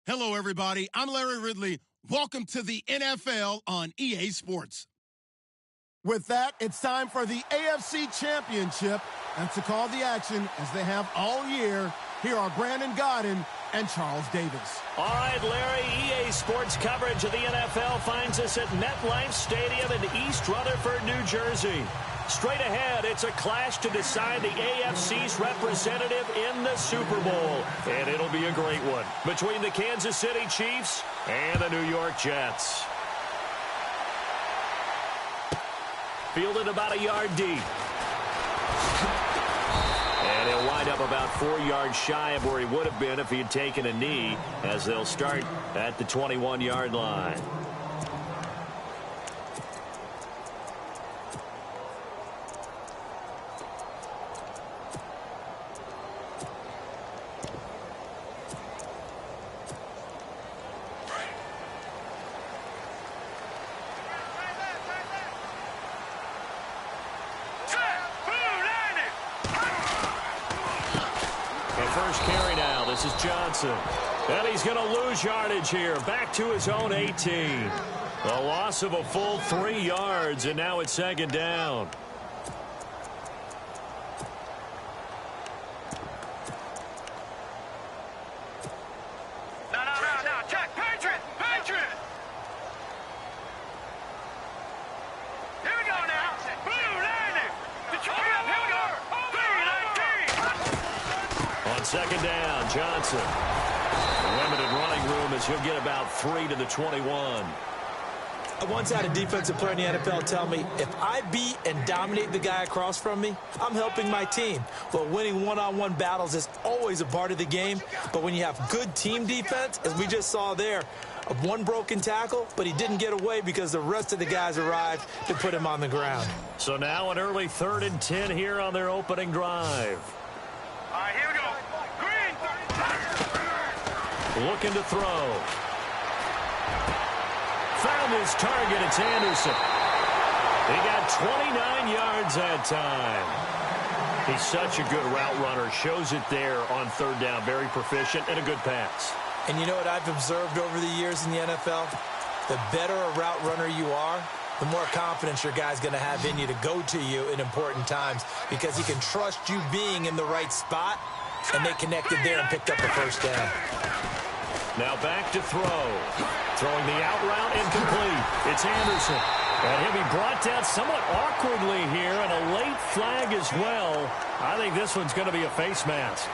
Hello, everybody. I'm Larry Ridley. Welcome to the NFL on EA Sports. With that, it's time for the AFC Championship. And to call the action, as they have all year, here are Brandon Godden and Charles Davis. All right, Larry, EA Sports coverage of the NFL finds us at MetLife Stadium in East Rutherford, New Jersey. Straight ahead, it's a clash to decide the AFC's representative in the Super Bowl. And it'll be a great one between the Kansas City Chiefs and the New York Jets. Fielded about a yard deep. And he'll wind up about 4 yards shy of where he would have been if he had taken a knee, as they'll start at the 21-yard line. First carry now. This is Johnson. And he's going to lose yardage here. Back to his own 18. A loss of a full 3 yards, and now it's second down. No. Check. Patriot. Here we go now. Blue 90. Detroit. Here we go. On second down, Johnson. Limited running room as he'll get about 3 to the 21. I once had a defensive player in the NFL tell me, if I beat and dominate the guy across from me, I'm helping my team. Well, winning one-on-one battles is always a part of the game, but when you have good team defense, as we just saw there, one broken tackle, but he didn't get away because the rest of the guys arrived to put him on the ground. So now an early 3rd and 10 here on their opening drive. All right, here we go. Looking to throw. Found his target. It's Anderson. He got 29 yards that time. He's such a good route runner. Shows it there on 3rd down. Very proficient and a good pass. And you know what I've observed over the years in the NFL? The better a route runner you are, the more confidence your guy's going to have in you to go to you in important times, because he can trust you being in the right spot, and they connected there and picked up the first down. Now back to throw. Throwing the out route, incomplete. It's Anderson. And he'll be brought down somewhat awkwardly here, and a late flag as well. I think this one's going to be a face mask.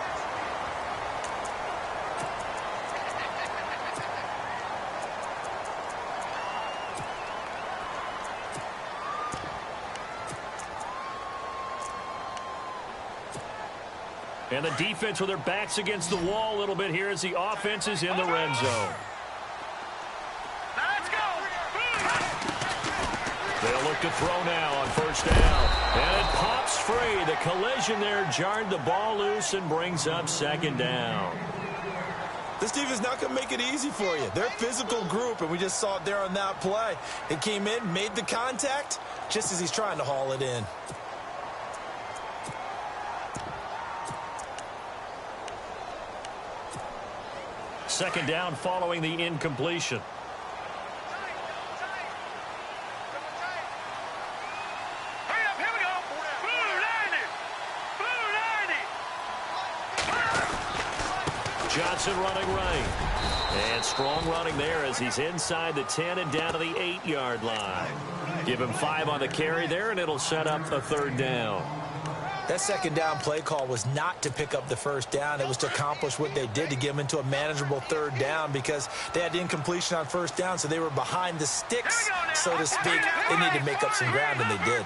And the defense with their backs against the wall a little bit here as the offense is in the red zone. Let's go. They'll look to throw now on first down. And it pops free. The collision there jarred the ball loose and brings up second down. This defense is not going to make it easy for you. They're a physical group, and we just saw it there on that play. It came in, made the contact, just as he's trying to haul it in. Second down following the incompletion. Hurry up, here we go. Blue 90. Johnson running right. And strong running there as he's inside the 10 and down to the 8-yard line. Give him 5 on the carry there, and it'll set up a 3rd down. That second down play call was not to pick up the first down. It was to accomplish what they did, to get them into a manageable 3rd down, because they had incompletion on first down, so they were behind the sticks, so to speak. They needed to make up some ground, and they did.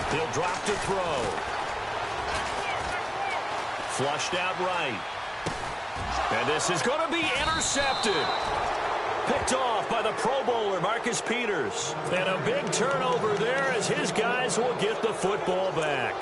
He'll drop to throw. Flushed out right. And this is going to be intercepted. Picked off by the Pro Bowler, Marcus Peters. And a big turnover there as his guys will get the football back.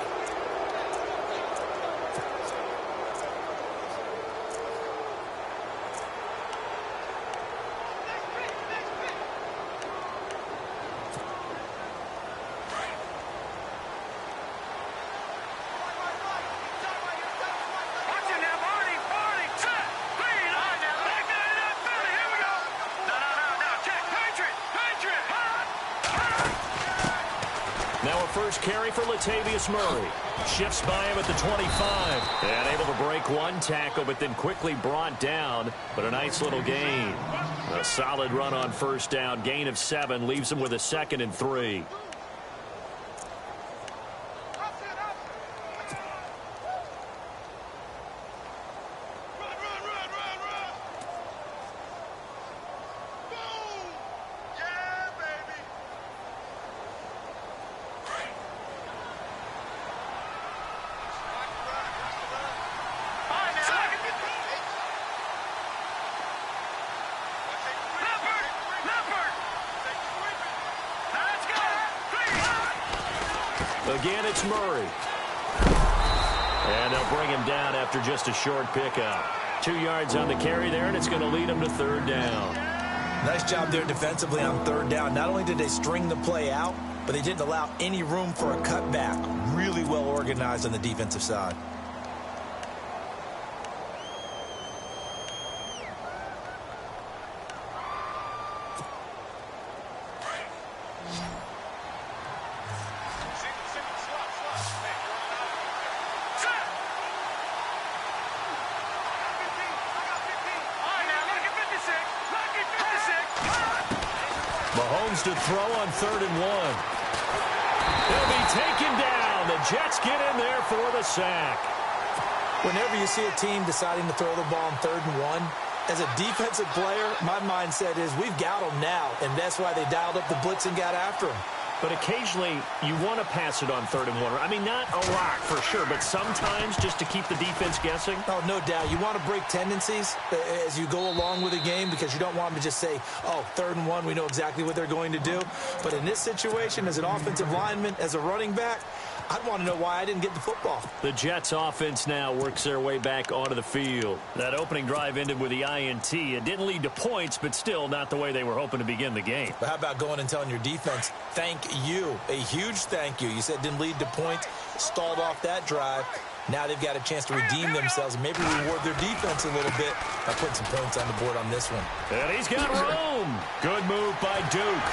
first carry for Latavius Murray. Shifts by him at the 25. And able to break one tackle, but then quickly brought down. But a nice little gain. A solid run on first down. Gain of 7 leaves him with a 2nd and 3. Again, it's Murray. And they'll bring him down after just a short pickup. 2 yards on the carry there, and it's going to lead him to 3rd down. Nice job there defensively on 3rd down. Not only did they string the play out, but they didn't allow any room for a cutback. Really well organized on the defensive side. Mahomes to throw on 3rd and 1. He'll be taken down. The Jets get in there for the sack. Whenever you see a team deciding to throw the ball on 3rd and 1, as a defensive player, my mindset is we've got them now, and that's why they dialed up the blitz and got after him. But occasionally, you want to pass it on 3rd and 1. I mean, not a lot for sure, but sometimes just to keep the defense guessing. Oh, no doubt. You want to break tendencies as you go along with a game because you don't want them to just say, oh, 3rd and 1, we know exactly what they're going to do. But in this situation, as an offensive lineman, as a running back, I'd want to know why I didn't get the football. The Jets offense now works their way back onto the field. That opening drive ended with the INT. It didn't lead to points, but still not the way they were hoping to begin the game. But how about going and telling your defense, thank you, a huge thank you. You said it didn't lead to points, stalled off that drive. Now they've got a chance to redeem themselves and maybe reward their defense a little bit by putting some points on the board on this one. And he's got room. Good move by Duke.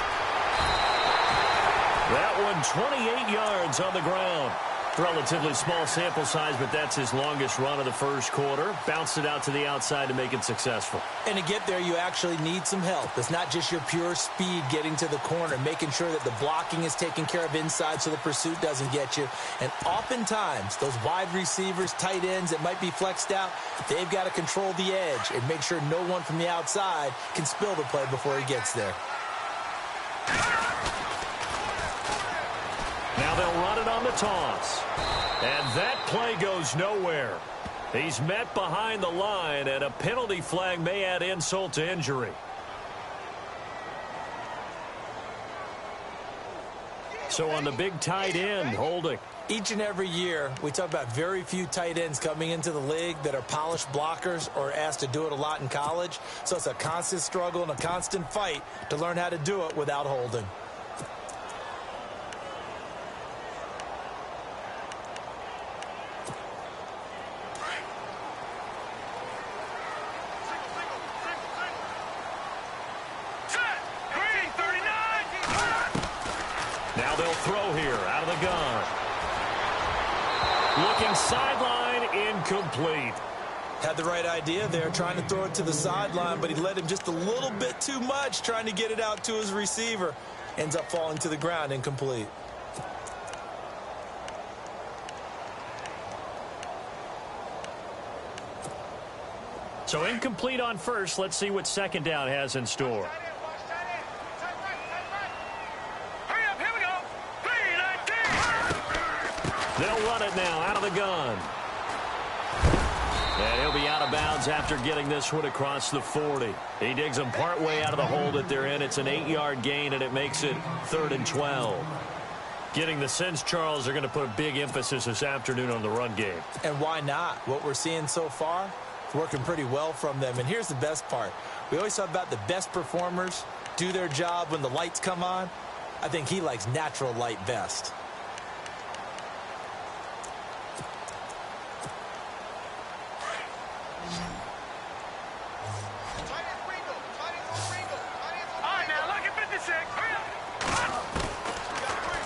That one 28 yards on the ground. Relatively small sample size, but that's his longest run of the first quarter. Bounced it out to the outside to make it successful. And to get there, you actually need some help. It's not just your pure speed getting to the corner, making sure that the blocking is taken care of inside so the pursuit doesn't get you. And oftentimes, those wide receivers, tight ends that might be flexed out, they've got to control the edge and make sure no one from the outside can spill the play before he gets there. Now they'll run it on the toss. And that play goes nowhere. He's met behind the line, and a penalty flag may add insult to injury. So on the big tight end, holding. Each and every year, we talk about very few tight ends coming into the league that are polished blockers or asked to do it a lot in college. So it's a constant struggle and a constant fight to learn how to do it without holding. Now they'll throw here out of the gun. Looking sideline, incomplete. Had the right idea there, trying to throw it to the sideline, but he led him just a little bit too much, trying to get it out to his receiver. Ends up falling to the ground, incomplete. So incomplete on first. Let's see what 2nd down has in store. They'll run it now out of the gun. And he'll be out of bounds after getting this one across the 40. He digs them partway out of the hole that they're in. It's an 8-yard gain, and it makes it 3rd and 12. Getting the sense, Charles, are going to put a big emphasis this afternoon on the run game. And why not? What we're seeing so far, it's working pretty well from them. And here's the best part. We always talk about the best performers do their job when the lights come on. I think he likes natural light best.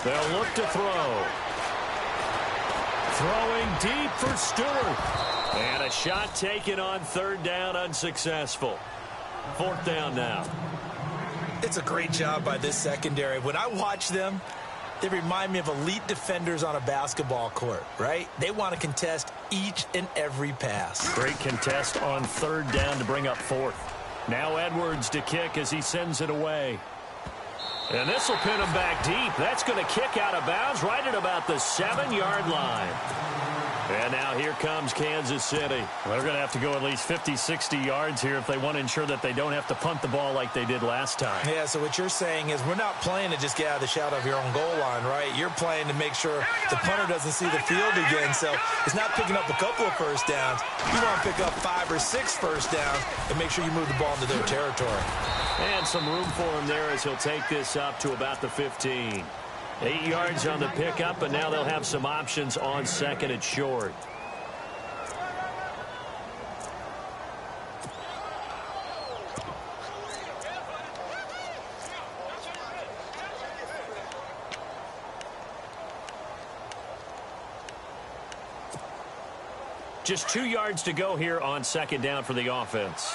They'll look to throw. Throwing deep for Stewart. And a shot taken on third down, unsuccessful. Fourth down now. It's a great job by this secondary. When I watch them, they remind me of elite defenders on a basketball court, right? They want to contest each and every pass. Great contest on third down to bring up fourth. Now Edwards to kick as he sends it away. And this will pin him back deep. That's going to kick out of bounds right at about the 7-yard line. And now here comes Kansas City. Well, they're going to have to go at least 50, 60 yards here if they want to ensure that they don't have to punt the ball like they did last time. Yeah, so what you're saying is we're not playing to just get out of the shadow of your own goal line, right? You're playing to make sure the punter doesn't see the field again. So it's not picking up a couple of first downs. You want to pick up 5 or 6 first downs and make sure you move the ball into their territory. And some room for him there as he'll take this up to about the 15. 8 yards on the pickup, and now they'll have some options on second and short. Just 2 yards to go here on second down for the offense.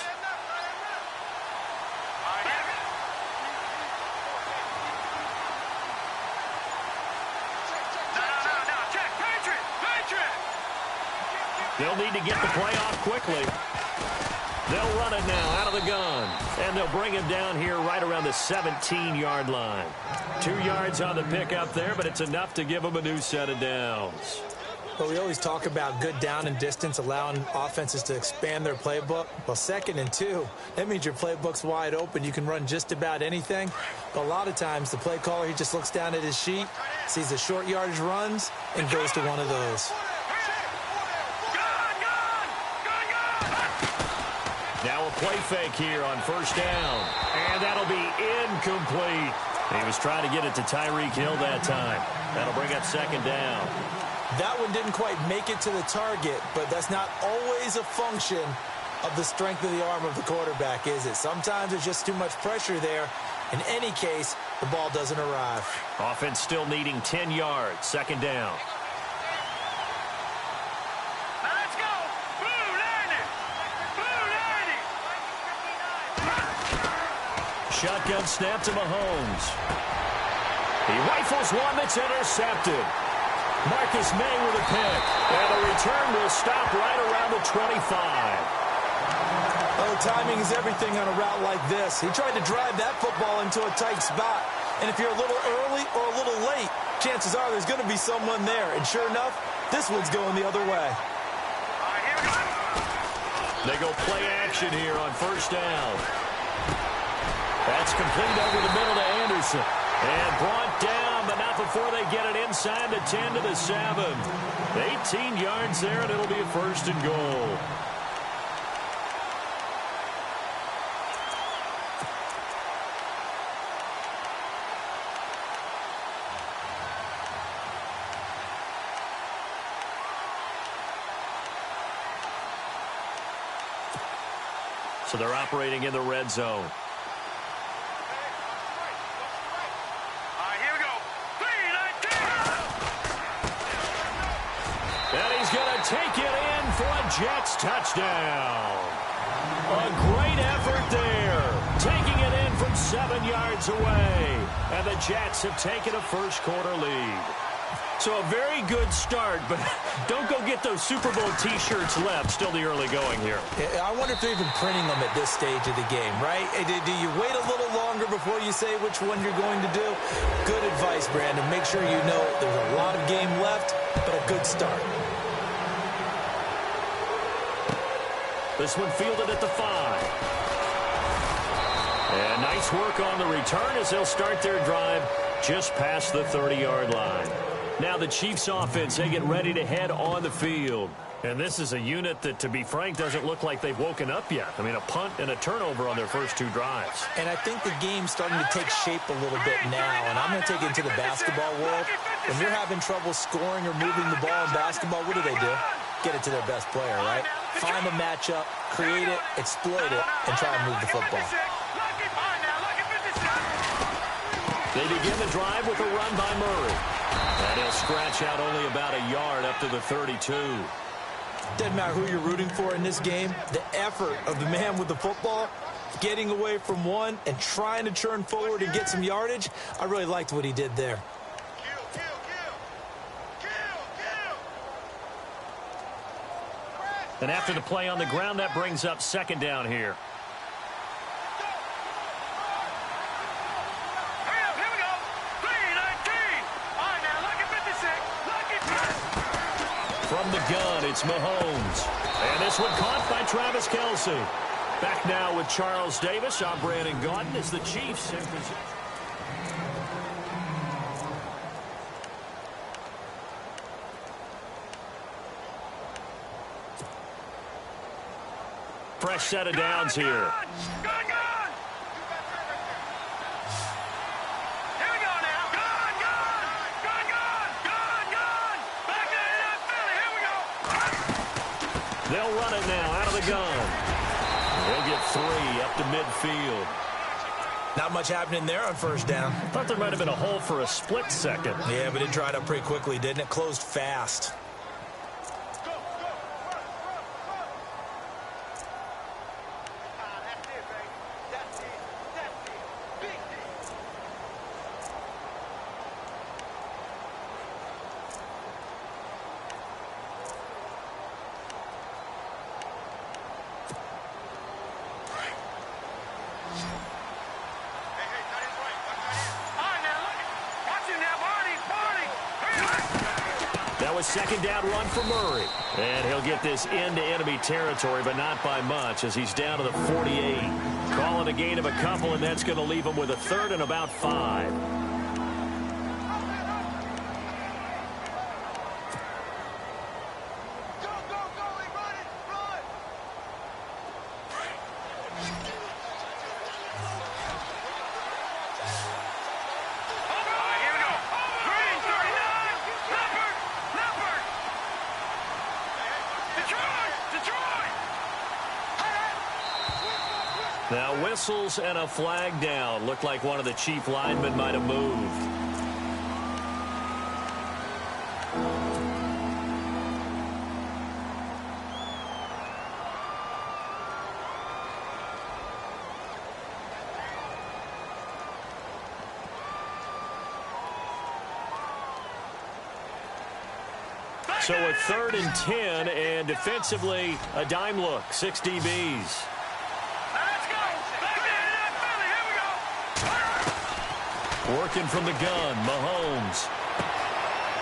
They'll need to get the play off quickly. They'll run it now out of the gun. And they'll bring him down here right around the 17-yard line. 2 yards on the pickup there, but it's enough to give them a new set of downs. Well, we always talk about good down and distance, allowing offenses to expand their playbook. Well, 2nd and 2, that means your playbook's wide open. You can run just about anything. But a lot of times, the play caller, he just looks down at his sheet, sees the short yardage runs, and goes to one of those. Now a play fake here on first down. And that'll be incomplete. He was trying to get it to Tyreek Hill that time. That'll bring up second down. That one didn't quite make it to the target, but that's not always a function of the strength of the arm of the quarterback, is it? Sometimes there's just too much pressure there. In any case, the ball doesn't arrive. Offense still needing 10 yards. Second down. Shotgun snap to Mahomes. He rifles one that's intercepted. Marcus May with a pick. And the return will stop right around the 25. Oh, timing is everything on a route like this. He tried to drive that football into a tight spot. And if you're a little early or a little late, chances are there's going to be someone there. And sure enough, this one's going the other way. They go play action here on first down. That's complete over the middle to Anderson. And brought down, but not before they get it inside the 10 to the 7. 18 yards there, and it'll be a first and goal. So they're operating in the red zone. Take it in for a Jets touchdown. A great effort there. Taking it in from 7 yards away. And the Jets have taken a first quarter lead. So a very good start, but don't go get those Super Bowl T-shirts left. Still the early going here. I wonder if they're even printing them at this stage of the game, right? Do you wait a little longer before you say which one you're going to do? Good advice, Brandon. Make sure you know there's a lot of game left, but a good start. This one fielded at the 5. And nice work on the return as they'll start their drive just past the 30-yard line. Now the Chiefs offense, they get ready to head on the field. And this is a unit that, to be frank, doesn't look like they've woken up yet. I mean, a punt and a turnover on their first 2 drives. And I think the game's starting to take shape a little bit now. And I'm going to take it into the basketball world. When you're having trouble scoring or moving the ball in basketball, what do? Get it to their best player, right? Find a matchup, create it, exploit it, and try and move the football. They begin the drive with a run by Murray. And he'll scratch out only about a yard up to the 32. Doesn't matter who you're rooting for in this game. The effort of the man with the football, getting away from one and trying to turn forward and get some yardage, I really liked what he did there. And after the play on the ground, that brings up second down here. From the gun, it's Mahomes. And this one caught by Travis Kelce. Back now with Charles Davis. I'm Brandon Gaudin as the Chiefs in position. Fresh set of downs here. They'll run it now out of the gun. They'll get 3 up to midfield. Not much happening there on first down. Thought there might have been a hole for a split second. Yeah, but it dried up pretty quickly, didn't it? Closed fast. Second down run for Murray. And he'll get this into enemy territory, but not by much as he's down to the 48. Calling a gain of a couple, and that's going to leave him with a third and about 5. Now whistles and a flag down. Looked like one of the Chief linemen might have moved. So a 3rd and 10, and defensively a dime look. 6 DBs. Working from the gun, Mahomes.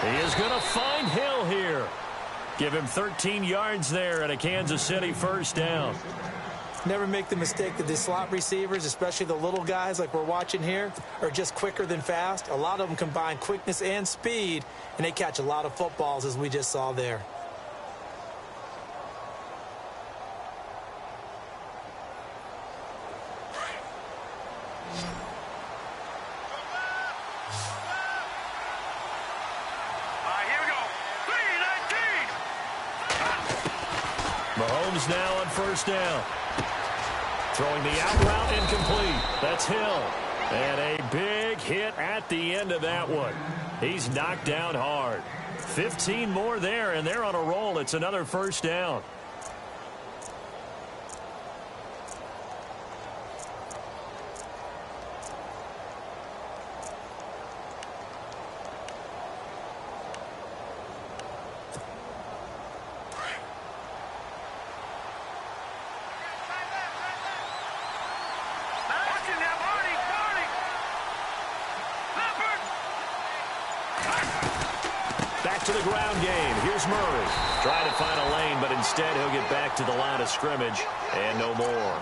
He is going to find Hill here. Give him 13 yards there and a Kansas City first down. Never make the mistake that the slot receivers, especially the little guys like we're watching here, are just quicker than fast. A lot of them combine quickness and speed, and they catch a lot of footballs, as we just saw there. Mahomes now on first down. Throwing the out route incomplete. That's Hill. And a big hit at the end of that one. He's knocked down hard. 15 more there, and they're on a roll. It's another first down. To the ground game. Here's Murray. Trying to find a lane, but instead he'll get back to the line of scrimmage and no more.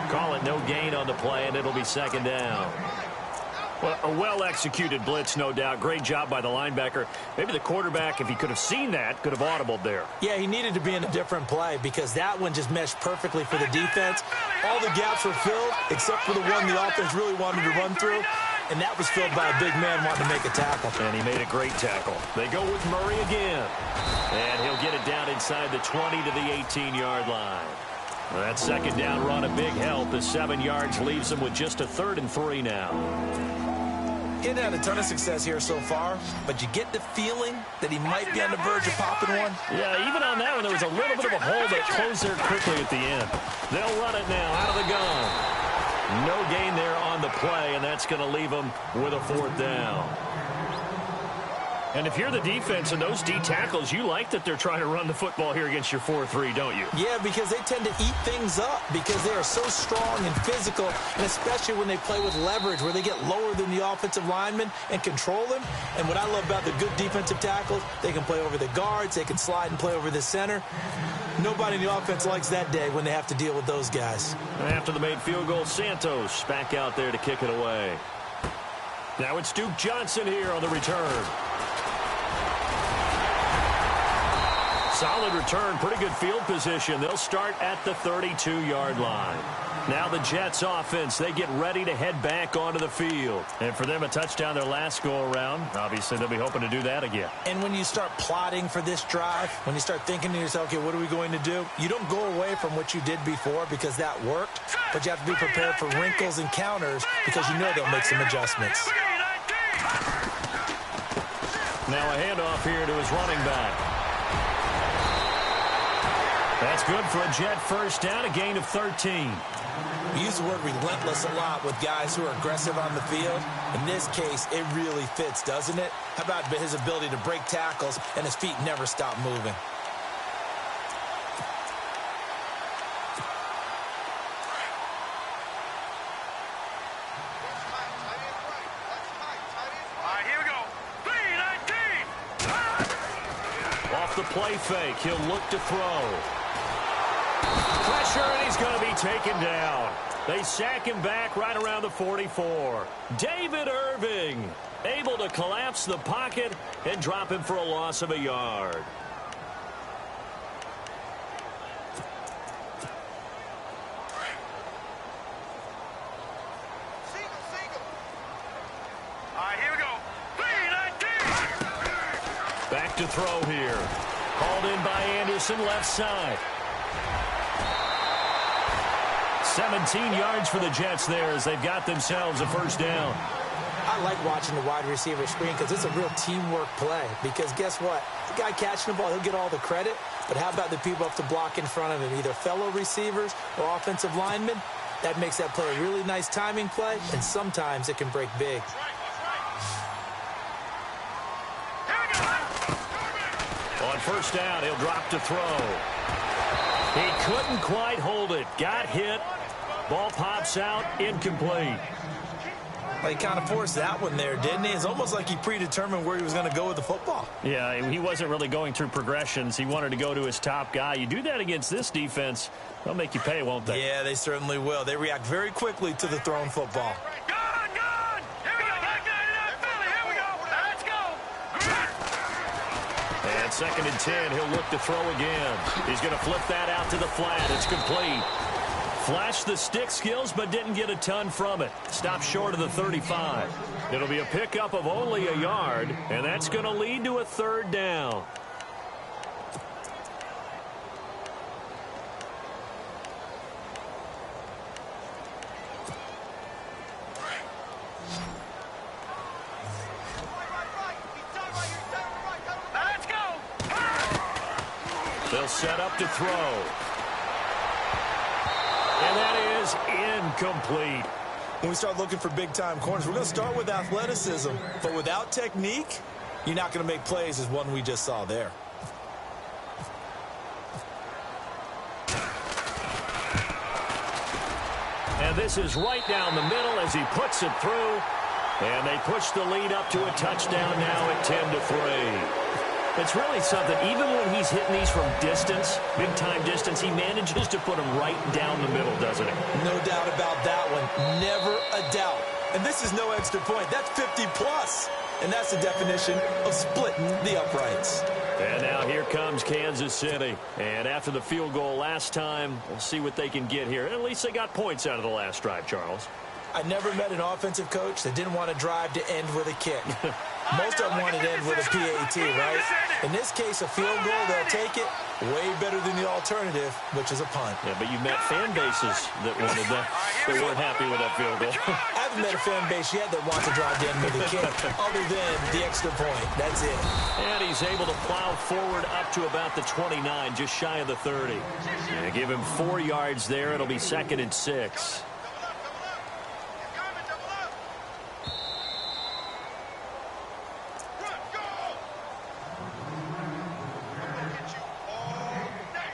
Call it no gain on the play, and it'll be second down. Well, a well-executed blitz, no doubt. Great job by the linebacker. Maybe the quarterback, if he could have seen that, could have audibled there. Yeah, he needed to be in a different play because that one just meshed perfectly for the defense. All the gaps were filled except for the one the offense really wanted to run through. And that was filled by a big man wanting to make a tackle. And he made a great tackle. They go with Murray again. And he'll get it down inside the 20 to the 18-yard line. Well, that second down run a big help as 7 yards leaves them with just a 3rd and 3 now. He hadn't had a ton of success here so far, but you get the feeling that he might be on the verge of popping one. Yeah, even on that one, there was a little bit of a hole that closed there quickly at the end. They'll run it now out of the gun. No gain there on the play, and that's going to leave them with a 4th down. And if you're the defense and those D tackles, you like that they're trying to run the football here against your 4-3, don't you? Yeah, because they tend to eat things up because they are so strong and physical, and especially when they play with leverage where they get lower than the offensive lineman and control them. And what I love about the good defensive tackles, they can play over the guards, they can slide and play over the center. Nobody in the offense likes that day when they have to deal with those guys. And after the made field goal, Santos back out there to kick it away. Now it's Duke Johnson here on the return. Solid return, pretty good field position. They'll start at the 32-yard line. Now the Jets offense, they get ready to head back onto the field. And for them, a touchdown their last go-around. Obviously, they'll be hoping to do that again. And when you start plotting for this drive, when you start thinking to yourself, okay, what are we going to do? You don't go away from what you did before because that worked, but you have to be prepared for wrinkles and counters because you know they'll make some adjustments. Now a handoff here to his running back. That's good for a Jet first down, a gain of 13. We use the word relentless a lot with guys who are aggressive on the field. In this case, it really fits, doesn't it? How about his ability to break tackles and his feet never stop moving? Off the play fake, he'll look to throw. Pressure, and he's going to be taken down. They sack him back right around the 44. David Irving able to collapse the pocket and drop him for a loss of a yard. Here we go. 3-19. Back to throw here. Called in by Anderson, left side. 17 yards for the Jets there as they've got themselves a first down. I like watching the wide receiver screen because it's a real teamwork play. Because guess what? The guy catching the ball, he'll get all the credit. But how about the people up to block in front of him, either fellow receivers or offensive linemen? That makes that play a really nice timing play, and sometimes it can break big. On first down, he'll drop to throw. He couldn't quite hold it. Got hit. Ball pops out, incomplete. Well, he kind of forced that one there, didn't he? It's almost like he predetermined where he was going to go with the football. Yeah, he wasn't really going through progressions. He wanted to go to his top guy. You do that against this defense, they'll make you pay, won't they? Yeah, they certainly will. They react very quickly to the thrown football. Gone! Here we go. Philly, here we go. Let's go. And 2nd and 10, he'll look to throw again. He's going to flip that out to the flat. It's complete. Flashed the stick skills, but didn't get a ton from it. Stopped short of the 35. It'll be a pickup of only a yard, and that's going to lead to a 3rd down. Let's go. They'll set up to throw. And that is incomplete. When we start looking for big-time corners, we're going to start with athleticism. But without technique, you're not going to make plays as one we just saw there. And this is right down the middle as he puts it through. And they push the lead up to a touchdown now at 10-3. It's really something. Even when he's hitting these from distance, big-time distance, he manages to put them right down the middle, doesn't he? No doubt about that one. Never a doubt. And this is no extra point. That's 50-plus. And that's the definition of splitting the uprights. And now here comes Kansas City. And after the field goal last time, we'll see what they can get here. At least they got points out of the last drive, Charles. I never met an offensive coach that didn't want to drive to end with a kick. Most of them want to end with a PAT, right? In this case, a field goal, they'll take it. Way better than the alternative, which is a punt. Yeah, but you met fan bases that wanted that, that weren't happy with that field goal. I haven't met a fan base yet that wants to drive down with the kick, other than the extra point. That's it. And he's able to plow forward up to about the 29, just shy of the 30. Yeah, give him 4 yards there. It'll be 2nd and 6.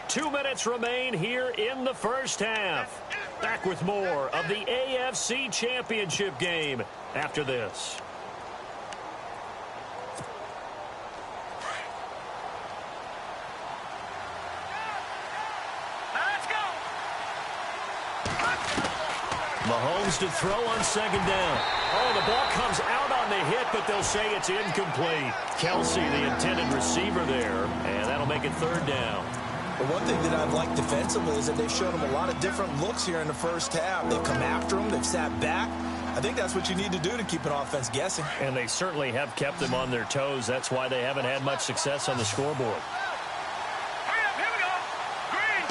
Two minutes remain here in the first half. Back with more of the AFC Championship game after this. Let's go. Mahomes to throw on 2nd down. Oh, the ball comes out on the hit, but they'll say it's incomplete. Kelsey, the intended receiver there, and that'll make it 3rd down. But one thing that I've liked defensively is that they've shown him a lot of different looks here in the first half. They've come after him. They've sat back. I think that's what you need to do to keep an offense guessing. And they certainly have kept them on their toes. That's why they haven't had much success on the scoreboard. Hurry up, here we go. Green.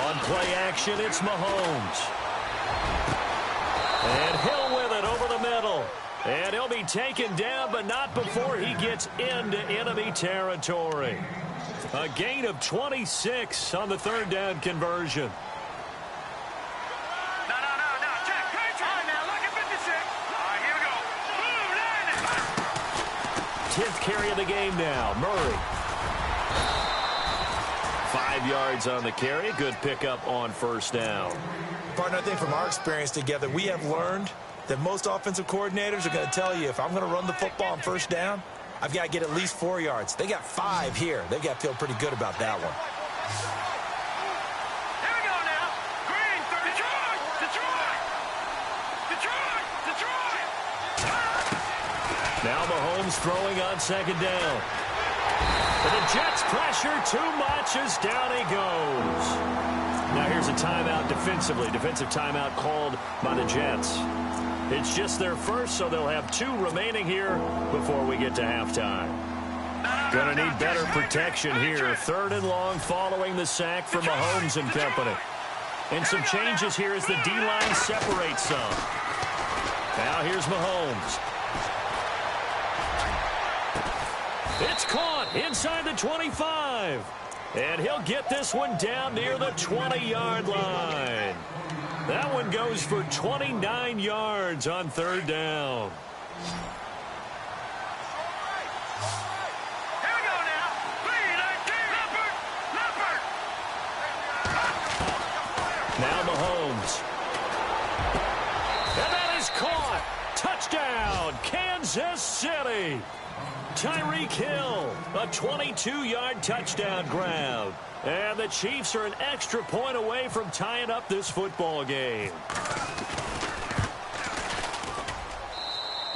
On play action, it's Mahomes. And Hill with it over the middle. And he'll be taken down, but not before he gets into enemy territory. A gain of 26 on the 3rd down conversion. No. Check. All right, now, look at 56. All right, here we go. Boom, 10th carry of the game now. Murray. 5 yards on the carry. Good pickup on 1st down. Partner, I think from our experience together, we have learned that most offensive coordinators are going to tell you, if I'm going to run the football on 1st down, I've got to get at least 4 yards. They got 5 here. They've got to feel pretty good about that one. Here we go now. Green, Detroit. Now Mahomes throwing on 2nd down. But the Jets pressure too much as down he goes. Now here's a timeout defensively. Defensive timeout called by the Jets. It's just their first, so they'll have 2 remaining here before we get to halftime. Gonna need better protection here. 3rd and long following the sack for Mahomes and company. And some changes here as the D-line separates some. Now here's Mahomes. It's caught inside the 25. And he'll get this one down near the 20-yard line. That one goes for 29 yards on 3rd down. Here we go now. Leopard. Now Mahomes. And that is caught. Touchdown, Kansas City. Tyreek Hill, a 22-yard touchdown grab. And the Chiefs are an extra point away from tying up this football game.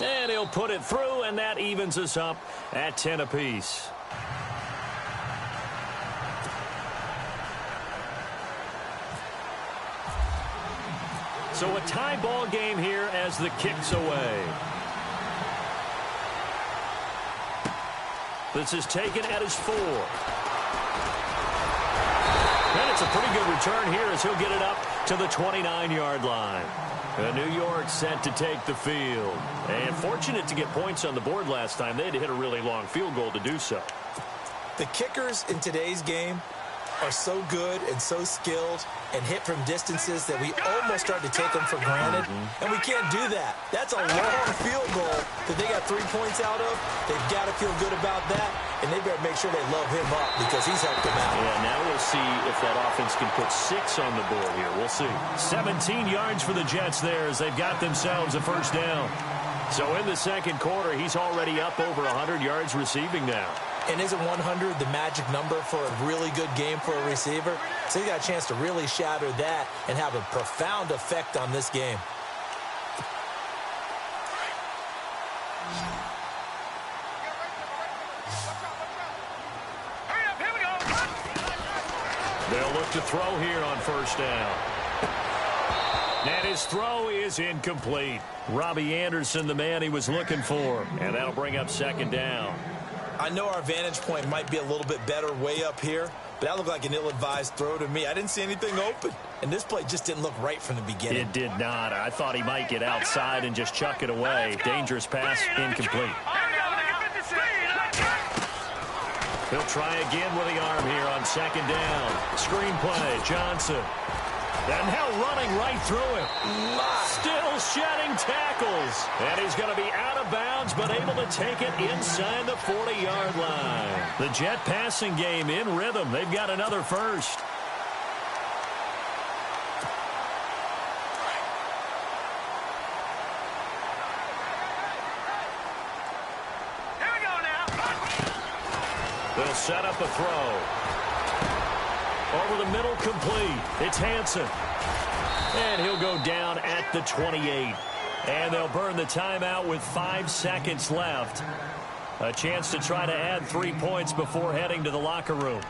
And he'll put it through, and that evens us up at 10 apiece. So a tie ball game here as the kick's away. This is taken at his 4. And it's a pretty good return here as he'll get it up to the 29-yard line. New York set to take the field. And fortunate to get points on the board last time. They had to hit a really long field goal to do so. The kickers in today's game are so good and so skilled and hit from distances that we almost start to take them for granted. And we can't do that. That's a long field goal that they got 3 points out of. They've got to feel good about that, and they better make sure they load him up because he's helped them out. Yeah, now we'll see if that offense can put 6 on the board here. We'll see. 17 yards for the Jets there as they've got themselves a 1st down. So in the 2nd quarter, he's already up over 100 yards receiving now. And isn't 100 the magic number for a really good game for a receiver? So he got a chance to really shatter that and have a profound effect on this game. Hurry up, here we go. They'll look to throw here on 1st down. And his throw is incomplete. Robbie Anderson, the man he was looking for. And that'll bring up 2nd down. I know our vantage point might be a little bit better way up here, but that looked like an ill-advised throw to me. I didn't see anything open, and this play just didn't look right from the beginning. It did not. I thought he might get outside and just chuck it away. Dangerous pass, incomplete. He'll try again with the arm here on second down. Screen play, Johnson. And now running right through it. Still shedding tackles. And he's going to be out of bounds, but able to take it inside the 40-yard line. The Jet passing game in rhythm. They've got another first. Here we go now. They'll set up a throw. Over the middle, complete. It's Hansen. And he'll go down at the 28. And they'll burn the timeout with 5 seconds left. A chance to try to add 3 points before heading to the locker room.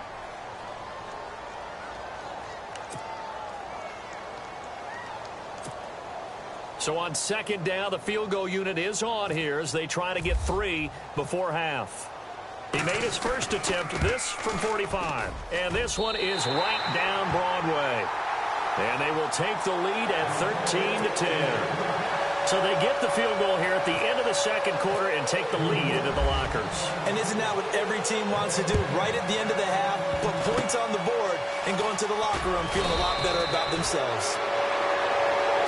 So on second down, the field goal unit is on here as they try to get 3 before half. He made his first attempt, this from 45. And this one is right down Broadway. And they will take the lead at 13-10. So they get the field goal here at the end of the second quarter and take the lead into the lockers. And isn't that what every team wants to do? Right at the end of the half, put points on the board and go into the locker room feeling a lot better about themselves.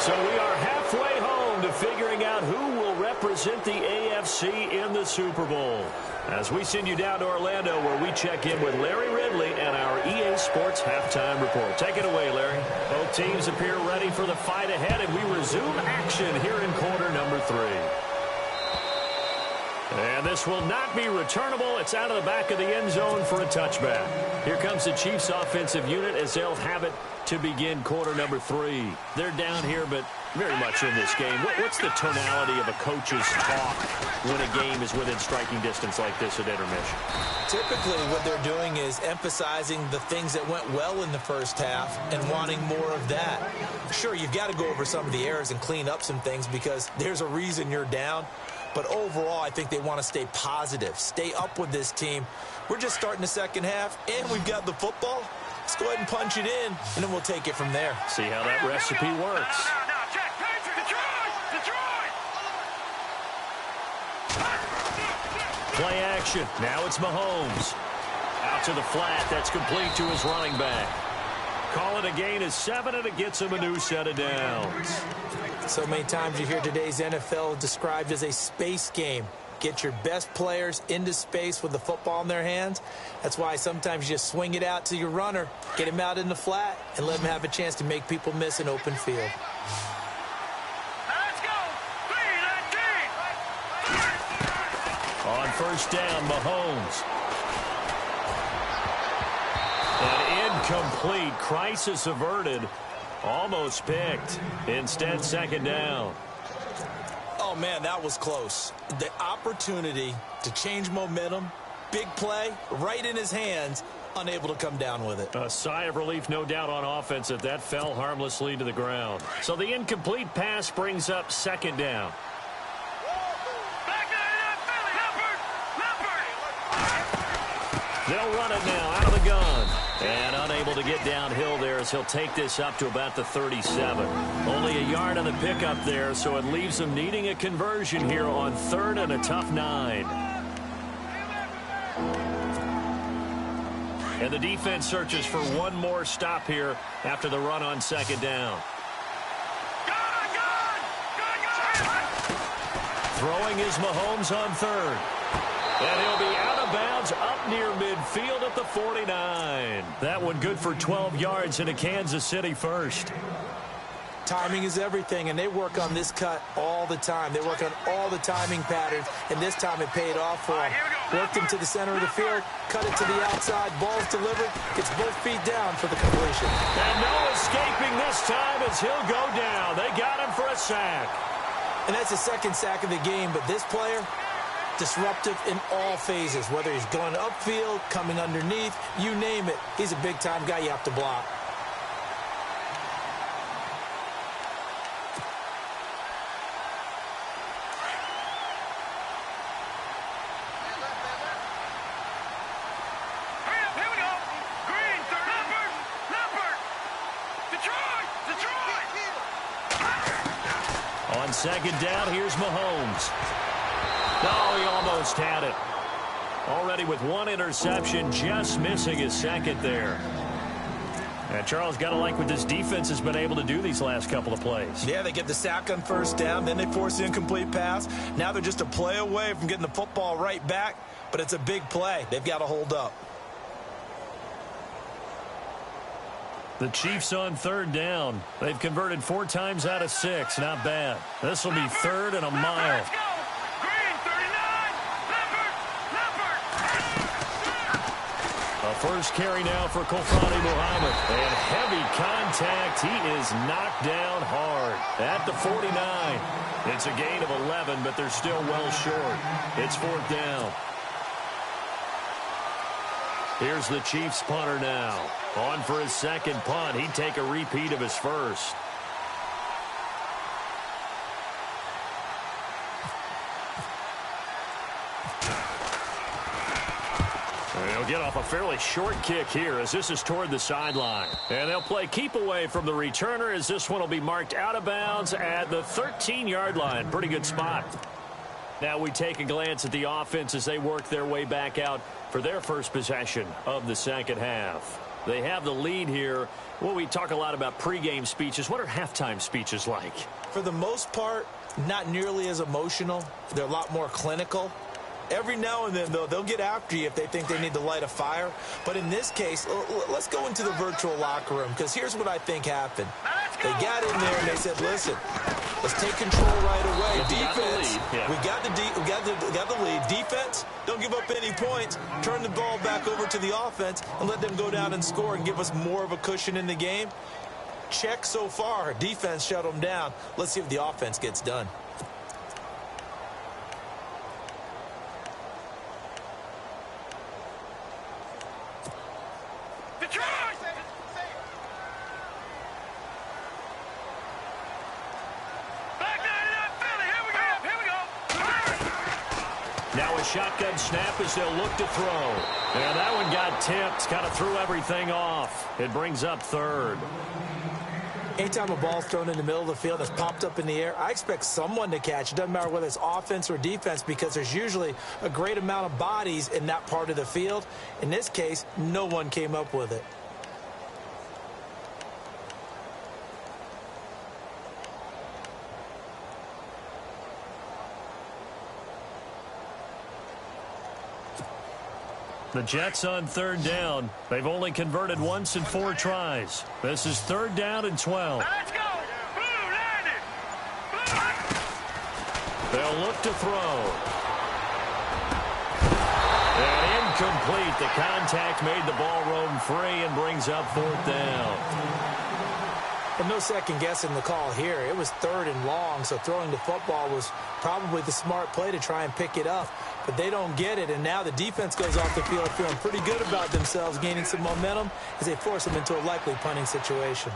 So we are halfway home to figuring out who will represent the AFC in the Super Bowl. As we send you down to Orlando, where we check in with Larry Ridley and our EA Sports Halftime Report. Take it away, Larry. Both teams appear ready for the fight ahead, and we resume action here in quarter number 3. And this will not be returnable. It's out of the back of the end zone for a touchback. Here comes the Chiefs offensive unit as they'll have it to begin quarter number 3. They're down here, but very much in this game. What's the tonality of a coach's talk when a game is within striking distance like this at intermission? Typically, what they're doing is emphasizing the things that went well in the first half and wanting more of that. Sure, you've got to go over some of the errors and clean up some things because there's a reason you're down. But overall, I think they want to stay positive, stay up with this team. We're just starting the second half, and we've got the football. Let's go ahead and punch it in, and then we'll take it from there. See how that recipe works. Now, check. Detroit! Play action. Now it's Mahomes. Out to the flat. That's complete to his running back. Call it a gain of 7, and it gets him a new set of downs. So many times you hear today's NFL described as a space game. Get your best players into space with the football in their hands. That's why sometimes you just swing it out to your runner, get him out in the flat, and let him have a chance to make people miss an open field. Let's go! Lead that team! On first down, Mahomes. An incomplete. Crisis averted. Almost picked. Instead, second down. Oh, man, that was close. The opportunity to change momentum, big play, right in his hands, unable to come down with it. A sigh of relief, no doubt, on offense if that fell harmlessly to the ground. So the incomplete pass brings up second down. Back to They'll run it now out of the gun. And unable to get downhill there as he'll take this up to about the 37. Only a yard on the pickup there, so it leaves him needing a conversion here on 3rd and a tough 9. And the defense searches for one more stop here after the run on second down. Throwing is Mahomes on 3rd. And he'll be out of bounds up near midfield at the 49. That one good for 12 yards in a Kansas City first. Timing is everything, and they work on this cut all the time. They work on all the timing patterns, and this time it paid off for them. Worked him to the center of the field, cut it to the outside, ball's delivered, gets both feet down for the completion. And no escaping this time as he'll go down. They got him for a sack. And that's the second sack of the game, but this player, disruptive in all phases, whether he's going upfield, coming underneath, you name it. He's a big-time guy you have to block. On second down, here's Mahomes. Oh, he almost had it. Already with one interception, just missing his second there. And Charles, got to like what this defense has been able to do these last couple of plays. Yeah, they get the sack on first down, then they force the incomplete pass. Now they're just a play away from getting the football right back, but it's a big play. They've got to hold up. The Chiefs on third down. They've converted 4 times out of 6. Not bad. This will be third and a mile. Let's go. Green, 39. Leopard. A first carry now for Kofani Muhammad. And heavy contact. He is knocked down hard at the 49. It's a gain of 11, but they're still well short. It's 4th down. Here's the Chiefs punter now. On for his second punt. He'd take a repeat of his first. They'll get off a fairly short kick here as this is toward the sideline. And they'll play keep away from the returner as this one will be marked out of bounds at the 13-yard line. Pretty good spot. Now we take a glance at the offense as they work their way back out for their first possession of the second half. They have the lead here. Well, we talk a lot about pregame speeches. What are halftime speeches like? For the most part, not nearly as emotional. They're a lot more clinical. Every now and then, though, they'll get after you if they think they need to light a fire. But in this case, let's go into the virtual locker room, because here's what I think happened. They got in there and they said, listen, let's take control right away. Defense, we got the lead. Defense, don't give up any points. Turn the ball back over to the offense and let them go down and score and give us more of a cushion in the game. Check so far. Defense shut them down. Let's see if the offense gets done. Now a shotgun snap as they'll look to throw. And that one got tipped. Kind of threw everything off. It brings up third. Anytime a ball's thrown in the middle of the field that's popped up in the air, I expect someone to catch. It doesn't matter whether it's offense or defense, because there's usually a great amount of bodies in that part of the field. In this case, no one came up with it. The Jets on third down. They've only converted once in 4 tries. This is 3rd down and 12. Let's go. Blue landed. They'll look to throw. And incomplete. The contact made the ball roam free and brings up 4th down. And no second guessing the call here. It was 3rd and long, so throwing the football was probably the smart play to try and pick it up. But they don't get it, and now the defense goes off the field feeling pretty good about themselves, gaining some momentum as they force them into a likely punting situation.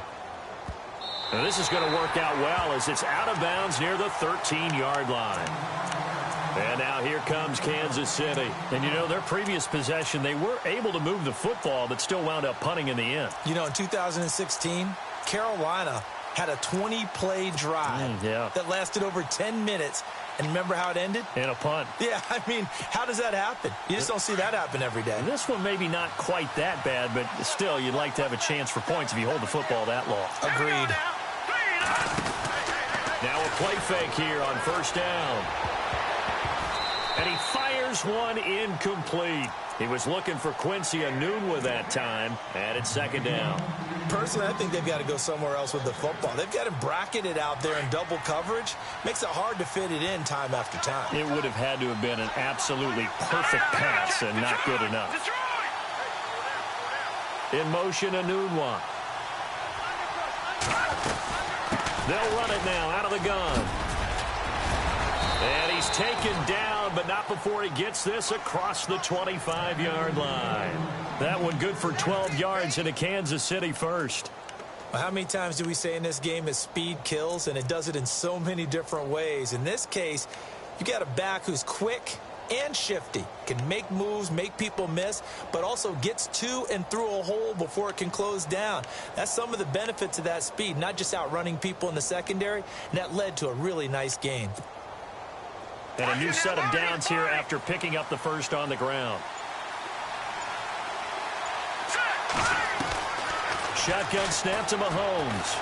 And this is going to work out well as it's out of bounds near the 13-yard line. And now here comes Kansas City. And, you know, their previous possession, they were able to move the football but still wound up punting in the end. You know, in 2016, Carolina had a 20-play drive that lasted over 10 minutes. And remember how it ended? In a punt. Yeah, I mean, how does that happen? You just don't see that happen every day. And this one maybe not quite that bad, but still, you'd like to have a chance for points if you hold the football that long. Agreed. Now a play fake here on 1st down. And he fires one incomplete. He was looking for Quincy Enunwa that time, and it's 2nd down. Personally, I think they've got to go somewhere else with the football. They've got him bracketed out there in double coverage. Makes it hard to fit it in time after time. It would have had to have been an absolutely perfect pass and not good enough. In motion, Enunwa. They'll run it now out of the gun. And he's taken down, but not before he gets this across the 25-yard line. That one good for 12 yards and a Kansas City first. Well, how many times do we say in this game is speed kills, and it does it in so many different ways. In this case, you got a back who's quick, and shifty. Can make moves, make people miss, but also gets to and through a hole before it can close down. That's some of the benefits of that speed, not just outrunning people in the secondary, and that led to a really nice gain. And a new set of downs here after picking up the first on the ground. Shotgun snap to Mahomes.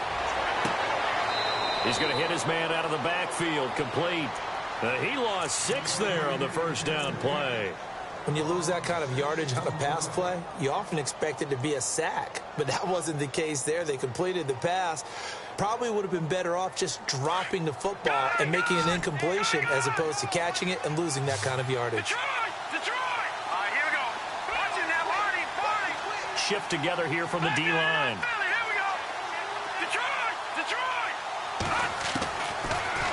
He's going to hit his man out of the backfield, complete. He lost 6 there on the first down play. When you lose that kind of yardage on a pass play, you often expect it to be a sack. But that wasn't the case there. They completed the pass. Probably would have been better off just dropping the football and making an incompletion as opposed to catching it and losing that kind of yardage. Detroit! All right, here we go. Watching that, Marty. Shift together here from the D-line. Here we go. Detroit!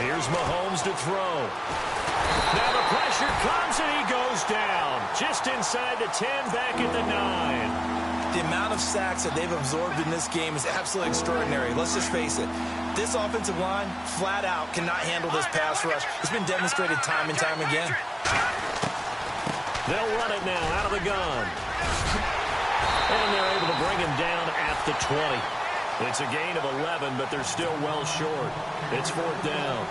Here's Mahomes to throw. Now the pressure comes and he goes down. Just inside the 10, back at the 9. The amount of sacks that they've absorbed in this game is absolutely extraordinary. Let's just face it. This offensive line, flat out, cannot handle this pass rush. It's been demonstrated time and time again. They'll run it now out of the gun. And they're able to bring him down at the 20. It's a gain of 11, but they're still well short. It's 4th down.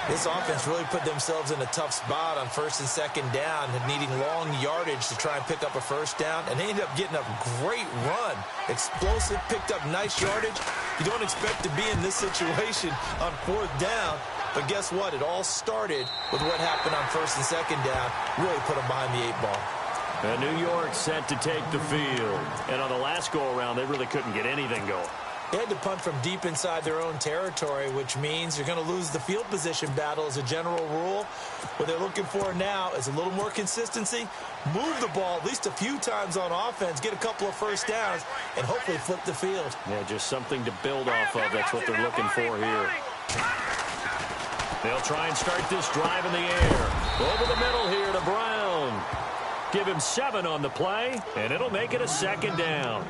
This offense really put themselves in a tough spot on 1st and 2nd down, needing long yardage to try and pick up a first down, and they ended up getting a great run. Explosive, picked up nice yardage. You don't expect to be in this situation on 4th down, but guess what? It all started with what happened on 1st and 2nd down. Really put them behind the 8 ball. And New York set to take the field. And on the last go-around, they really couldn't get anything going. They had to punt from deep inside their own territory, which means you're going to lose the field position battle as a general rule. What they're looking for now is a little more consistency, move the ball at least a few times on offense, get a couple of first downs, and hopefully flip the field. Yeah, just something to build off of. That's what they're looking for here. They'll try and start this drive in the air. Over the middle here to Brown. Give him 7 on the play, and it'll make it a 2nd down.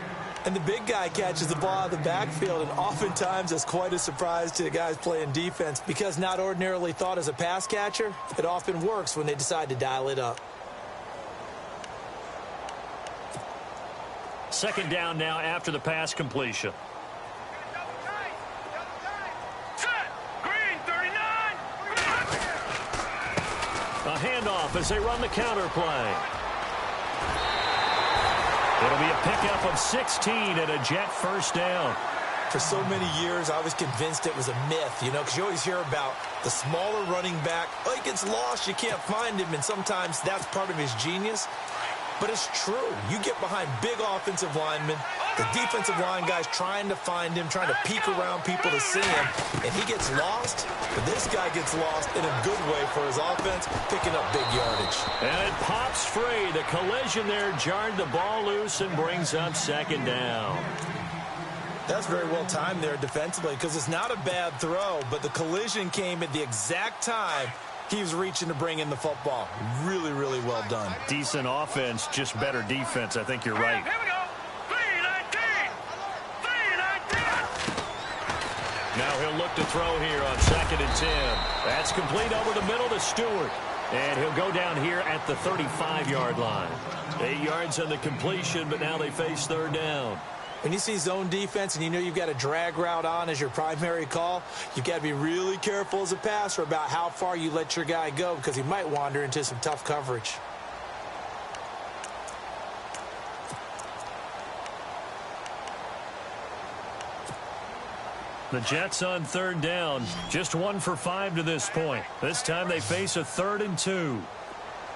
And the big guy catches the ball out of the backfield, and oftentimes it's quite a surprise to the guys playing defense because not ordinarily thought as a pass catcher, it often works when they decide to dial it up. 2nd down now after the pass completion. Green, 39. A handoff as they run the counter play. It'll be a pickup of 16 and a Jet first down. For so many years, I was convinced it was a myth, because you always hear about the smaller running back. Oh, he gets lost, you can't find him, and sometimes that's part of his genius. But it's true. You get behind big offensive linemen, the defensive line guys trying to find him, trying to peek around people to see him, and he gets lost. But this guy gets lost in a good way for his offense, picking up big yardage. And it pops free. The collision there jarred the ball loose and brings up 2nd down. That's very well timed there defensively because it's not a bad throw, but the collision came at the exact time he was reaching to bring in the football. Really, really well done. Decent offense, just better defense. I think you're right. Here we go. 3-19. 3-19. Now he'll look to throw here on 2nd and 10. That's complete over the middle to Stewart. And he'll go down here at the 35-yard line. 8 yards on the completion, but now they face 3rd down. When you see zone defense and you know you've got a drag route on as your primary call, you've got to be really careful as a passer about how far you let your guy go because he might wander into some tough coverage. The Jets on 3rd down, just 1 for 5 to this point. This time they face a 3rd and 2.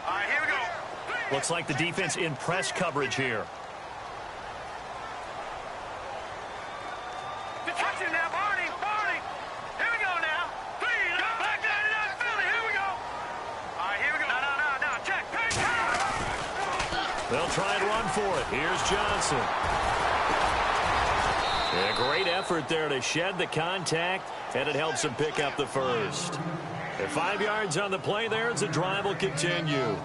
All right, here we go. Looks like the defense in press coverage here. Watching now, Barney. Here we go now. 3, back 99, Philly. Here we go. All right, here we go. No. Check. They'll try and run for it. Here's Johnson. A great effort there to shed the contact, and it helps him pick up the first. And 5 yards on the play there as the drive will continue.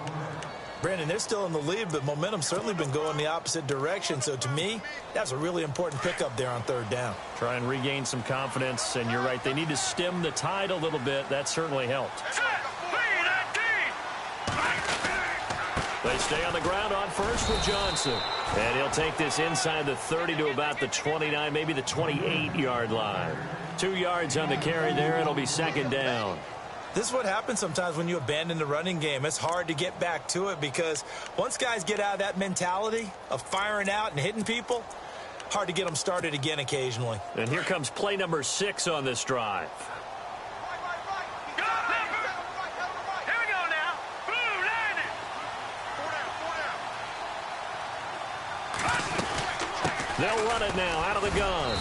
Brandon, they're still in the lead, but momentum's certainly been going the opposite direction. So to me, that's a really important pickup there on 3rd down. Try and regain some confidence, and you're right. They need to stem the tide a little bit. That certainly helped. 3-19. They stay on the ground on first with Johnson. And he'll take this inside the 30 to about the 29, maybe the 28-yard line. 2 yards on the carry there. It'll be second down. This is what happens sometimes when you abandon the running game. It's hard to get back to it because once guys get out of that mentality of firing out and hitting people, hard to get them started again occasionally. And here comes play number 6 on this drive. They'll run it now out of the gun.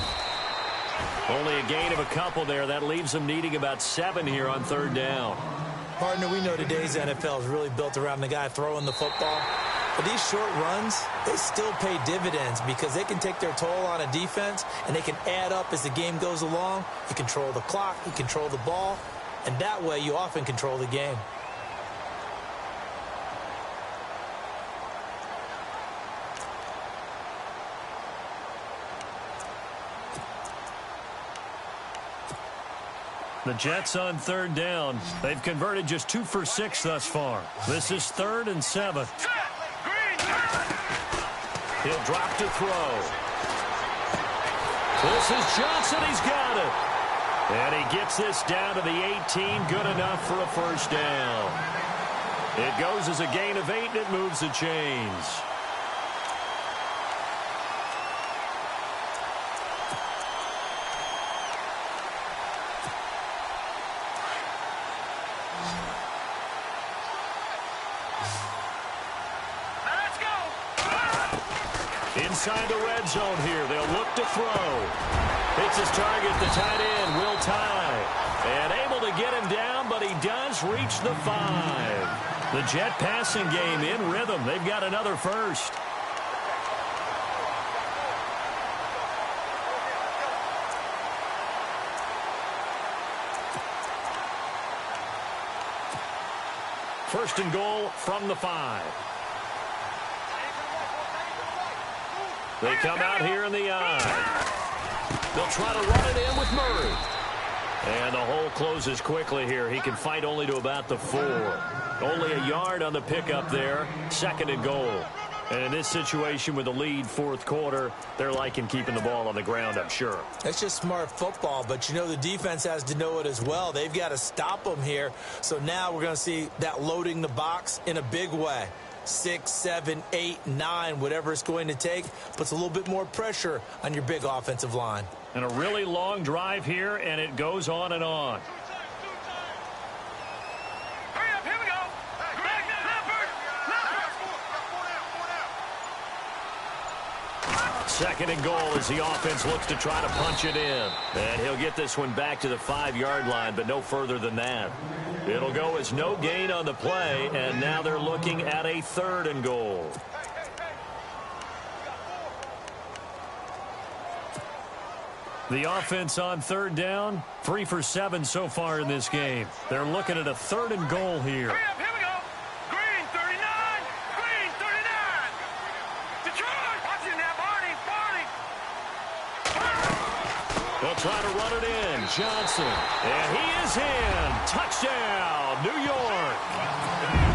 Only a gain of a couple there. That leaves them needing about 7 here on third down. Partner, we know today's NFL is really built around the guy throwing the football. But these short runs, they still pay dividends because they can take their toll on a defense and they can add up as the game goes along. You control the clock, you control the ball, and that way you often control the game. The Jets on third down. They've converted just 2 for 6 thus far. This is 3rd and 7. He'll drop to throw. This is Johnson. He's got it. And he gets this down to the 18. Good enough for a first down. It goes as a gain of 8, and it moves the chains. Inside the red zone here. They'll look to throw. Hits his target, the tight end, Will Tye. And able to get him down, but he does reach the 5. The Jet passing game in rhythm. They've got another first. First and goal from the 5. They come out here in the eye. They'll try to run it in with Murray. And the hole closes quickly here. He can fight only to about the 4. Only a yard on the pickup there. Second and goal. And in this situation with the lead fourth quarter, they're liking keeping the ball on the ground, I'm sure. That's just smart football, but you know the defense has to know it as well. They've got to stop them here. So now we're going to see that loading the box in a big way. 6, 7, 8, 9, whatever it's going to take, puts a little bit more pressure on your big offensive line. And a really long drive here, and it goes on and on. Hurry up, here we go. Second and goal as the offense looks to try to punch it in. And he'll get this one back to the 5-yard line, but no further than that. It'll go as no gain on the play, and now they're looking at a 3rd and goal. The offense on third down, 3 for 7 so far in this game. They're looking at a 3rd and goal here. Hurry up, here we go. Green 39. Green 39. Detroit. Watch it now, Barney. They'll try to run it in. Johnson. And he is in. Touchdown, New York.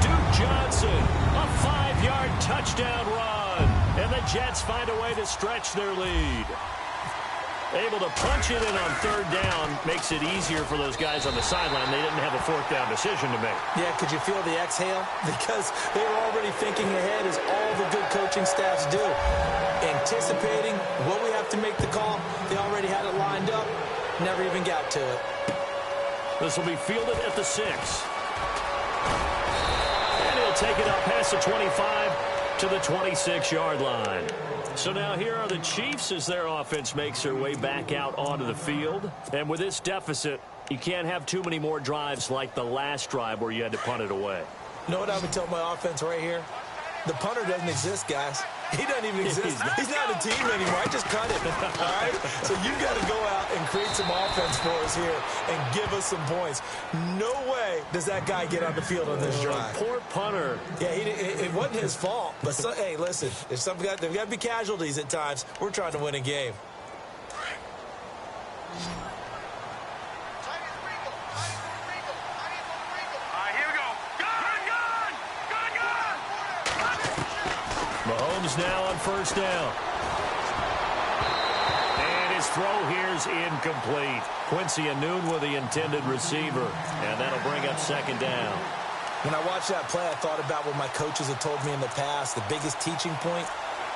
Duke Johnson, a 5-yard touchdown run. And the Jets find a way to stretch their lead. Able to punch it in on third down makes it easier for those guys on the sideline. They didn't have a fourth down decision to make. Yeah, could you feel the exhale? Because they were already thinking ahead, as all the good coaching staffs do. Anticipating what we have to make the call. They already had it lined up. Never even got to it. This will be fielded at the 6. And he'll take it up past the 25 to the 26-yard line. So now here are the Chiefs as their offense makes their way back out onto the field. And with this deficit, you can't have too many more drives like the last drive where you had to punt it away. You know what I would tell my offense right here? The punter doesn't exist, guys. He doesn't even exist. He's not a team anymore. I just cut it. All right? So you've got to go out and create some offense for us here and give us some points. No way does that guy get on the field on this drive. Poor punter. Yeah, it wasn't his fault. But, hey, listen, there's got to be casualties at times. We're trying to win a game. Mahomes now on first down. And his throw here's incomplete. Quincy Anoon with the intended receiver. And that'll bring up second down. When I watched that play, I thought about what my coaches have told me in the past. The biggest teaching point,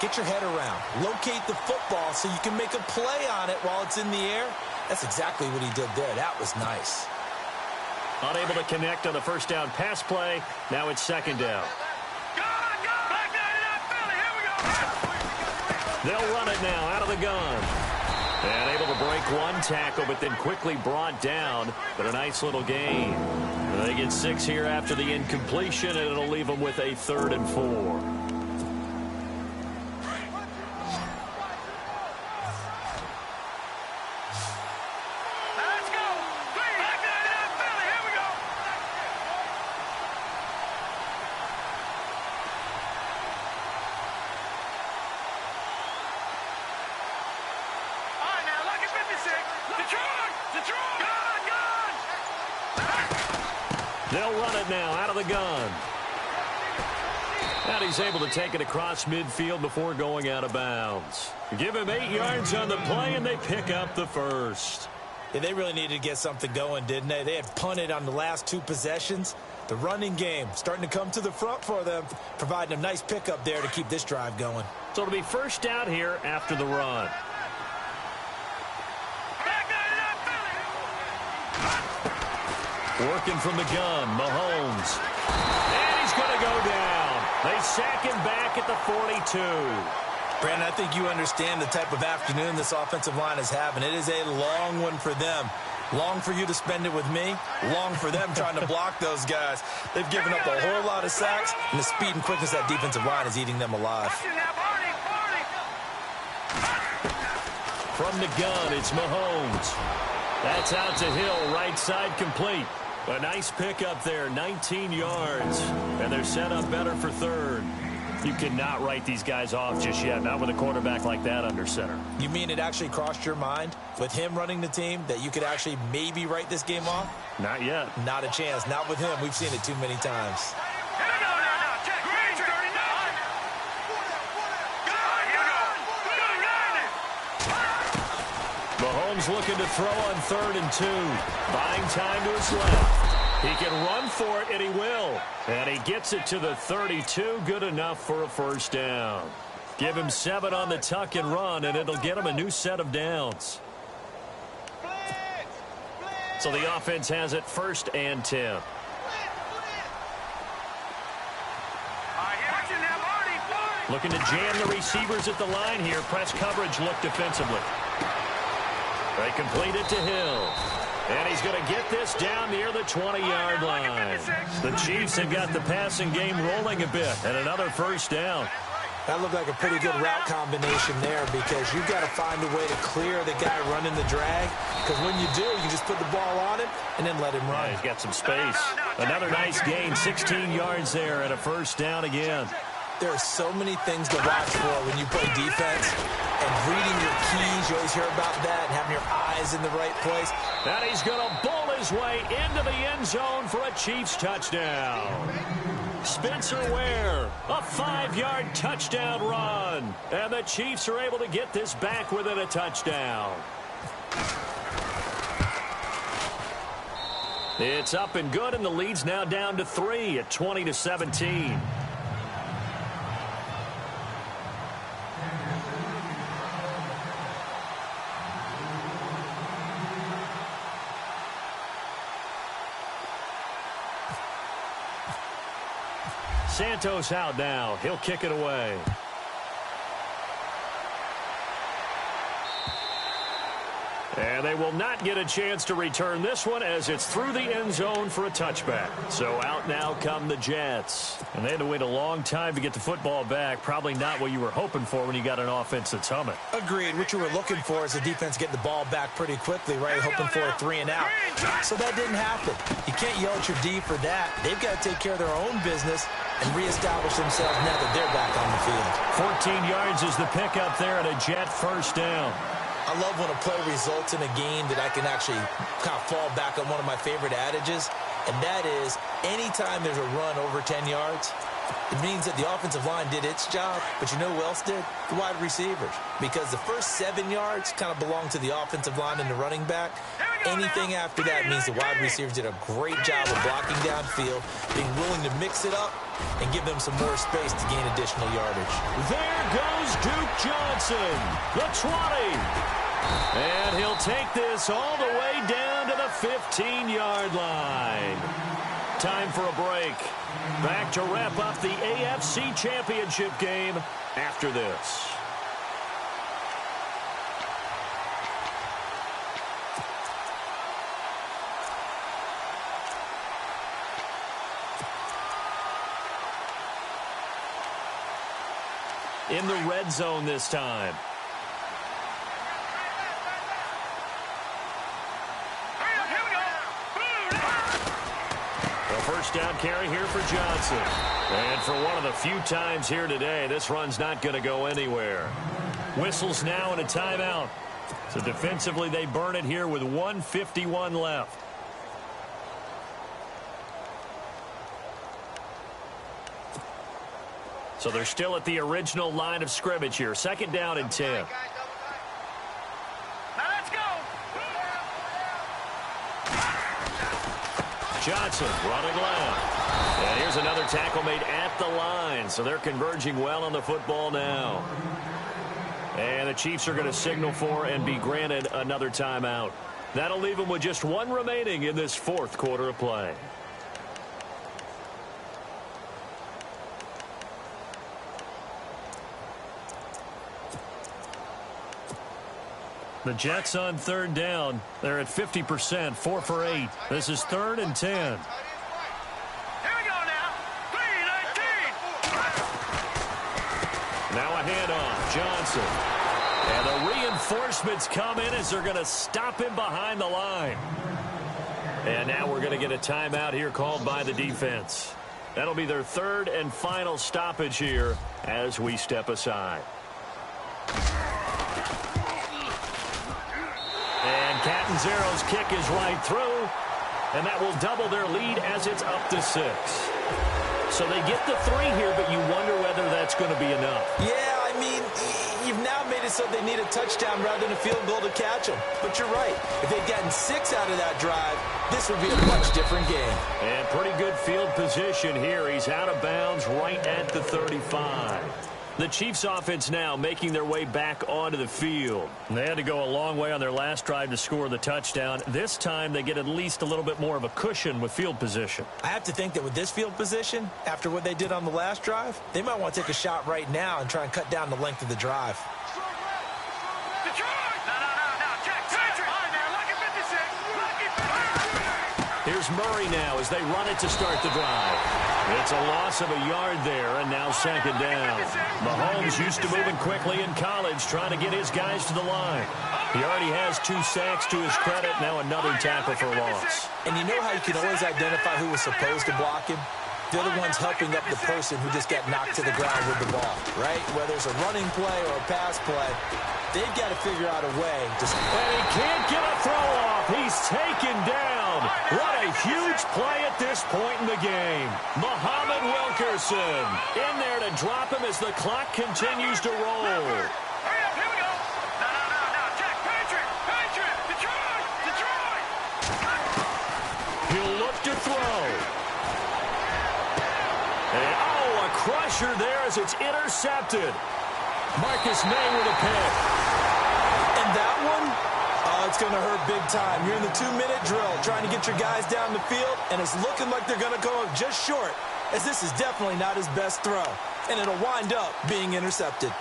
get your head around. Locate the football so you can make a play on it while it's in the air. That's exactly what he did there. That was nice. Unable to connect on the first down pass play. Now it's second down. They'll run it now out of the gun. And able to break one tackle, but then quickly brought down. But a nice little gain. They get 6 here after the incompletion, and it'll leave them with a 3rd and 4. They'll run it now out of the gun. And he's able to take it across midfield before going out of bounds. Give him 8 yards on the play, and they pick up the first. Yeah, they really needed to get something going, didn't they? They had punted on the last 2 possessions. The running game starting to come to the front for them, providing a nice pickup there to keep this drive going. So it'll be first down here after the run. Working from the gun, Mahomes. And he's going to go down. They sack him back at the 42. Brandon, I think you understand the type of afternoon this offensive line is having. It is a long one for them. Long for you to spend it with me. Long for them trying to block those guys. They've given up a whole lot of sacks, and the speed and quickness of that defensive line is eating them alive. From the gun, it's Mahomes. That's out to Hill, right side complete. A nice pickup there, 19 yards. And they're set up better for 3rd. You cannot write these guys off just yet, not with a quarterback like that under center. You mean it actually crossed your mind with him running the team that you could actually maybe write this game off? Not yet. Not a chance. Not with him. We've seen it too many times. Mahomes looking to throw on 3rd and 2. Buying time to his left. He can run for it, and he will. And he gets it to the 32. Good enough for a first down. Give him 7 on the tuck and run, and it'll get him a new set of downs. So the offense has it 1st and 10. Looking to jam the receivers at the line here. Press coverage look defensively. They complete it to Hill. And he's going to get this down near the 20-yard line. The Chiefs have got the passing game rolling a bit. And another first down. That looked like a pretty good route combination there because you've got to find a way to clear the guy running the drag. Because when you do, you just put the ball on him and then let him run. Yeah, he's got some space. Another nice gain, 16 yards there and a first down again. There are so many things to watch for when you play defense. And reading your keys, you always hear about that, and having your eyes in the right place. And he's going to bowl his way into the end zone for a Chiefs touchdown. Spencer Ware, a 5-yard touchdown run. And the Chiefs are able to get this back within a touchdown. It's up and good, and the lead's now down to 3 at 20-17. Santos out now. He'll kick it away. And they will not get a chance to return this one as it's through the end zone for a touchback. So out now come the Jets. And they had to wait a long time to get the football back. Probably not what you were hoping for when you got an offense that's humming. Agreed. What you were looking for is the defense getting the ball back pretty quickly, right? Hoping for a 3 and out. So that didn't happen. You can't yell at your D for that. They've got to take care of their own business and reestablish themselves now that they're back on the field. 14 yards is the pickup there and a Jet first down. I love when a play results in a game that I can actually kind of fall back on one of my favorite adages, and that is anytime there's a run over 10 yards, It means that the offensive line did its job, but you know who else did? The wide receivers. Because the first 7 yards kind of belong to the offensive line and the running back. Anything after that means the wide receivers did a great job of blocking downfield, being willing to mix it up, and give them some more space to gain additional yardage. There goes Duke Johnson, the 20. And he'll take this all the way down to the 15-yard line. Time for a break. Back to wrap up the AFC Championship game after this. In the red zone this time. First down carry here for Johnson. And for one of the few times here today, this run's not going to go anywhere. Whistles now and a timeout. So defensively, they burn it here with 1:51 left. So they're still at the original line of scrimmage here. Second down and 10. Johnson running left. And here's another tackle made at the line. So they're converging well on the football now. And the Chiefs are going to signal for and be granted another timeout. That'll leave them with just one remaining in this fourth quarter of play. The Jets on third down. They're at 50%, 4 for 8. This is 3rd and 10. Here we go now. 3-19. Now a handoff. Johnson. And the reinforcements come in as they're going to stop him behind the line. And now we're going to get a timeout here called by the defense. That'll be their third and final stoppage here as we step aside. And Catanzaro's kick is right through, and that will double their lead as it's up to 6. So they get the 3 here, but you wonder whether that's going to be enough. Yeah, I mean, you've now made it so they need a touchdown rather than a field goal to catch them. But you're right. If they'd gotten 6 out of that drive, this would be a much different game. And pretty good field position here. He's out of bounds right at the 35. The Chiefs offense now making their way back onto the field. They had to go a long way on their last drive to score the touchdown. This time they get at least a little bit more of a cushion with field position. I have to think that with this field position, after what they did on the last drive, they might want to take a shot right now and try and cut down the length of the drive. Here's Murray now as they run it to start the drive. It's a loss of a yard there, and now second down. Mahomes used to moving quickly in college, trying to get his guys to the line. He already has 2 sacks to his credit, now another tackle for loss. And you know how you can always identify who was supposed to block him? They're the ones helping up the person who just got knocked to the ground with the ball, right? Whether it's a running play or a pass play, they've got to figure out a way to... And he can't get a throw off. He's taken down. What a huge play at this point in the game. Muhammad Wilkerson in there to drop him as the clock continues to roll. Hurry up, here we go. No, Jack, Patriot, Detroit. He'll look to throw. And, a crusher there as it's intercepted. Marcus May with a pick. And that one, it's going to hurt big time. You're in the 2-minute drill trying to get your guys down the field, and it's looking like they're going to go just short, as this is definitely not his best throw, and it'll wind up being intercepted.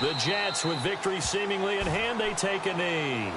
The Jets, with victory seemingly in hand, they take a knee.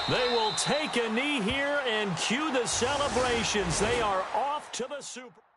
They will take a knee here and cue the celebrations. They are off to the Super Bowl.